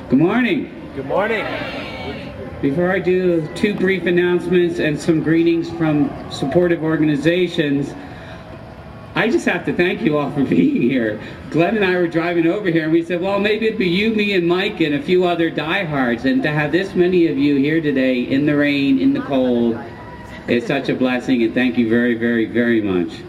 Good morning. Good morning. Before I do 2 brief announcements and some greetings from supportive organizations, I just have to thank you all for being here. Glenn and I were driving over here and we said, well, maybe it'd be you, me, and Mike and a few other diehards, and to have this many of you here today in the rain, in the cold, is such a blessing, and thank you very, very, very much.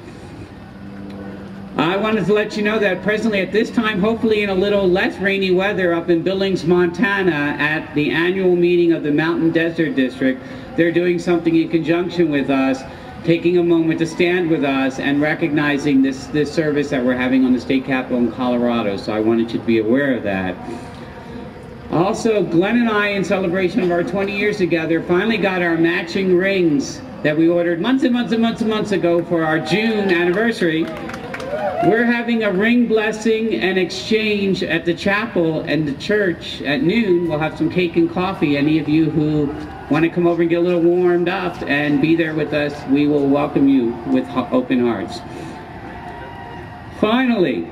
I wanted to let you know that presently at this time, hopefully in a little less rainy weather up in Billings, Montana, at the annual meeting of the Mountain Desert District, they're doing something in conjunction with us, taking a moment to stand with us and recognizing this service that we're having on the state capitol in Colorado. So I wanted you to be aware of that. Also, Glenn and I, in celebration of our 20 years together, finally got our matching rings that we ordered months and months and months and months ago for our June anniversary. We're having a ring blessing and exchange at the chapel and the church at noon. We'll have some cake and coffee. Any of you who want to come over and get a little warmed up and be there with us, we will welcome you with open hearts. Finally,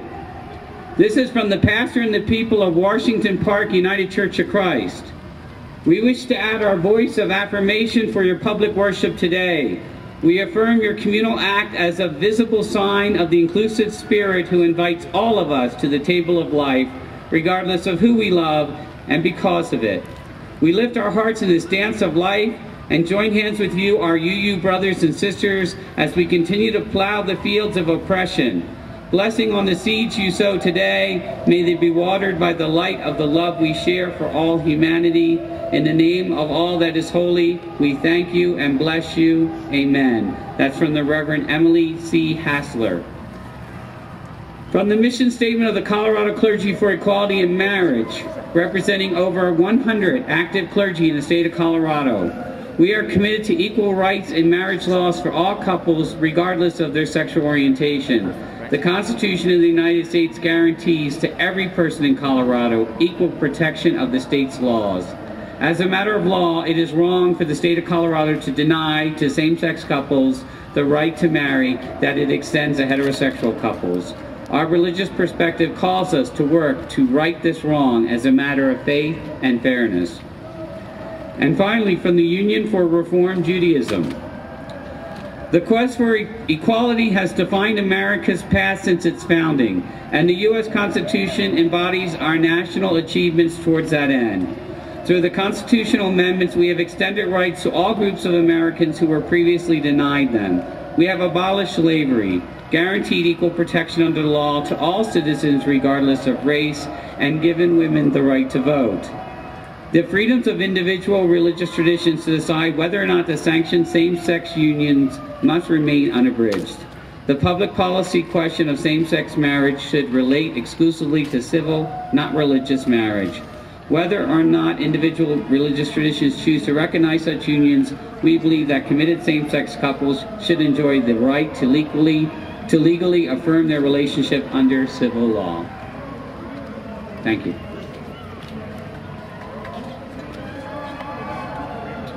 this is from the pastor and the people of Washington Park United Church of Christ. We wish to add our voice of affirmation for your public worship today. We affirm your communal act as a visible sign of the inclusive spirit who invites all of us to the table of life, regardless of who we love and because of it. We lift our hearts in this dance of life and join hands with you, our UU brothers and sisters, as we continue to plow the fields of oppression. Blessing on the seeds you sow today, may they be watered by the light of the love we share for all humanity. In the name of all that is holy, we thank you and bless you. Amen. That's from the Reverend Emily C. Hassler. From the mission statement of the Colorado Clergy for Equality in Marriage, representing over 100 active clergy in the state of Colorado. We are committed to equal rights in marriage laws for all couples, regardless of their sexual orientation. The Constitution of the United States guarantees to every person in Colorado equal protection of the state's laws. As a matter of law, it is wrong for the state of Colorado to deny to same-sex couples the right to marry that it extends to heterosexual couples. Our religious perspective calls us to work to right this wrong as a matter of faith and fairness. And finally, from the Union for Reform Judaism. The quest for equality has defined America's past since its founding, and the U.S. Constitution embodies our national achievements towards that end. Through the constitutional amendments, we have extended rights to all groups of Americans who were previously denied them. We have abolished slavery, guaranteed equal protection under the law to all citizens regardless of race, and given women the right to vote. The freedoms of individual religious traditions to decide whether or not to sanction same-sex unions must remain unabridged. The public policy question of same-sex marriage should relate exclusively to civil, not religious marriage. Whether or not individual religious traditions choose to recognize such unions, we believe that committed same-sex couples should enjoy the right to legally affirm their relationship under civil law. Thank you.